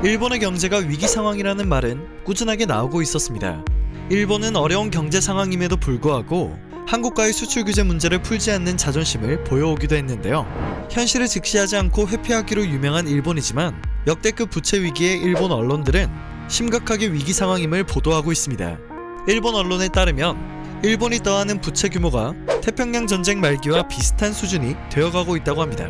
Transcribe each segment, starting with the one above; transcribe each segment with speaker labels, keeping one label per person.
Speaker 1: 일본의 경제가 위기 상황이라는 말은 꾸준하게 나오고 있었습니다. 일본은 어려운 경제 상황임에도 불구하고 한국과의 수출 규제 문제를 풀지 않는 자존심을 보여오기도 했는데요. 현실을 직시하지 않고 회피하기로 유명한 일본이지만 역대급 부채 위기에 일본 언론들은 심각하게 위기 상황임을 보도하고 있습니다. 일본 언론에 따르면 일본이 떠안은 부채 규모가 태평양 전쟁 말기와 비슷한 수준이 되어가고 있다고 합니다.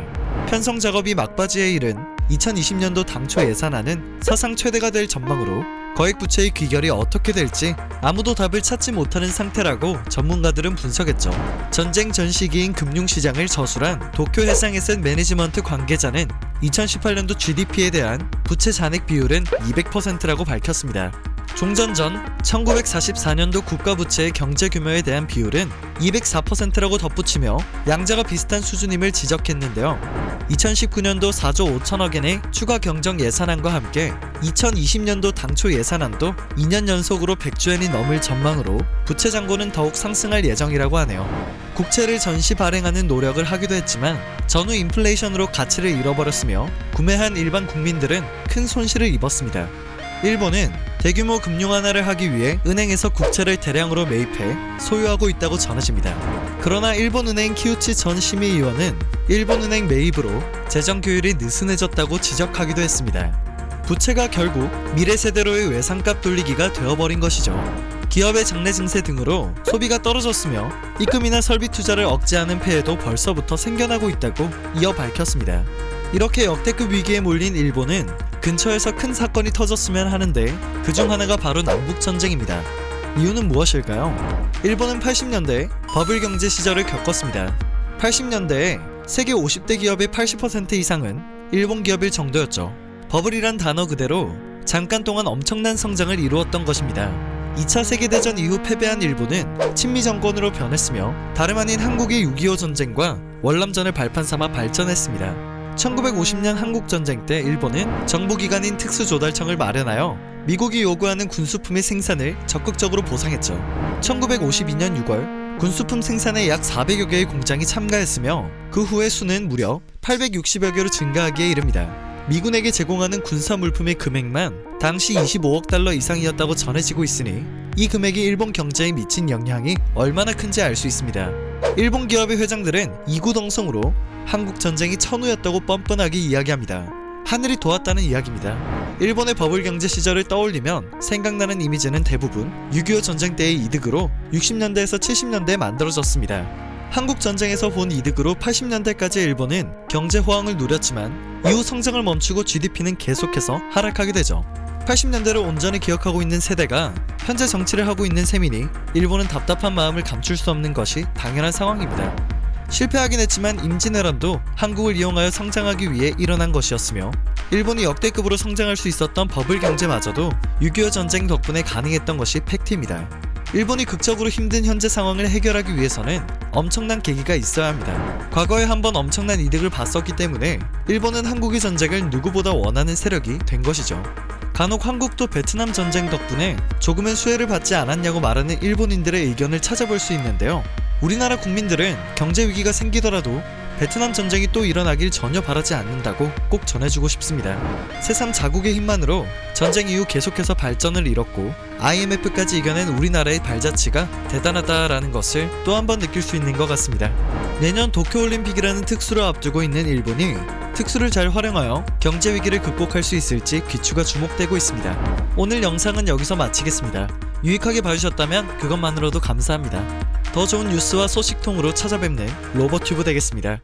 Speaker 1: 편성 작업이 막바지에 이른 2020년도 당초 예산안은 사상 최대가 될 전망으로 거액 부채의 귀결이 어떻게 될지 아무도 답을 찾지 못하는 상태라고 전문가들은 분석했죠. 전쟁 전 시기인 금융시장을 저술한 도쿄 해상에셋 매니지먼트 관계자는 2018년도 GDP에 대한 부채 잔액 비율은 200%라고 밝혔습니다. 종전 전 1944년도 국가부채의 경제 규모에 대한 비율은 204%라고 덧붙이며 양자가 비슷한 수준임을 지적했는데요. 2019년도 4조 5천억엔의 추가 경정 예산안과 함께 2020년도 당초 예산안도 2년 연속으로 100조엔이 넘을 전망으로 부채 잔고는 더욱 상승할 예정이라고 하네요. 국채를 전시 발행하는 노력을 하기도 했지만 전후 인플레이션으로 가치를 잃어버렸으며 구매한 일반 국민들은 큰 손실을 입었습니다. 일본은 대규모 금융 완화를 하기 위해 은행에서 국채를 대량으로 매입해 소유하고 있다고 전해집니다. 그러나 일본은행 키우치 전 심의위원은 일본은행 매입으로 재정 규율이 느슨해졌다고 지적하기도 했습니다. 부채가 결국 미래 세대로의 외상값 돌리기가 되어버린 것이죠. 기업의 장래 증세 등으로 소비가 떨어졌으며 입금이나 설비 투자를 억제하는 폐해도 벌써부터 생겨나고 있다고 이어 밝혔습니다. 이렇게 역대급 위기에 몰린 일본은 근처에서 큰 사건이 터졌으면 하는데 그중 하나가 바로 남북전쟁입니다. 이유는 무엇일까요? 일본은 80년대 버블 경제 시절을 겪었습니다. 80년대에 세계 50대 기업의 80% 이상은 일본 기업일 정도였죠. 버블이란 단어 그대로 잠깐 동안 엄청난 성장을 이루었던 것입니다. 2차 세계대전 이후 패배한 일본은 친미 정권으로 변했으며 다름 아닌 한국의 6.25 전쟁과 월남전을 발판 삼아 발전했습니다. 1950년 한국전쟁 때 일본은 정부기관인 특수조달청을 마련하여 미국이 요구하는 군수품의 생산을 적극적으로 보상했죠. 1952년 6월 군수품 생산에 약 400여 개의 공장이 참가했으며 그 후의 수는 무려 860여 개로 증가하기에 이릅니다. 미군에게 제공하는 군사 물품의 금액만 당시 25억 달러 이상이었다고 전해지고 있으니 이 금액이 일본 경제에 미친 영향이 얼마나 큰지 알 수 있습니다. 일본 기업의 회장들은 이구동성으로 한국 전쟁이 천우였다고 뻔뻔하게 이야기합니다. 하늘이 도왔다는 이야기입니다. 일본의 버블 경제 시절을 떠올리면 생각나는 이미지는 대부분 6.25 전쟁 때의 이득으로 60년대에서 70년대에 만들어졌습니다. 한국 전쟁에서 본 이득으로 80년대까지 일본은 경제 호황을 누렸지만 이후 성장을 멈추고 GDP는 계속해서 하락하게 되죠. 80년대를 온전히 기억하고 있는 세대가 현재 정치를 하고 있는 셈이니 일본은 답답한 마음을 감출 수 없는 것이 당연한 상황입니다. 실패하긴 했지만 임진왜란도 한국을 이용하여 성장하기 위해 일어난 것이었으며 일본이 역대급으로 성장할 수 있었던 버블 경제마저도 6.25 전쟁 덕분에 가능했던 것이 팩트입니다. 일본이 극적으로 힘든 현재 상황을 해결하기 위해서는 엄청난 계기가 있어야 합니다. 과거에 한번 엄청난 이득을 봤었기 때문에 일본은 한국의 전쟁을 누구보다 원하는 세력이 된 것이죠. 간혹 한국도 베트남 전쟁 덕분에 조금은 수혜를 받지 않았냐고 말하는 일본인들의 의견을 찾아볼 수 있는데요. 우리나라 국민들은 경제 위기가 생기더라도 베트남 전쟁이 또 일어나길 전혀 바라지 않는다고 꼭 전해주고 싶습니다. 새삼 자국의 힘만으로 전쟁 이후 계속해서 발전을 이뤘고 IMF까지 이겨낸 우리나라의 발자취가 대단하다라는 것을 또 한 번 느낄 수 있는 것 같습니다. 내년 도쿄올림픽이라는 특수를 앞두고 있는 일본이 특수를 잘 활용하여 경제 위기를 극복할 수 있을지 귀추가 주목되고 있습니다. 오늘 영상은 여기서 마치겠습니다. 유익하게 봐주셨다면 그것만으로도 감사합니다. 더 좋은 뉴스와 소식통으로 찾아뵙는 로버튜브 되겠습니다.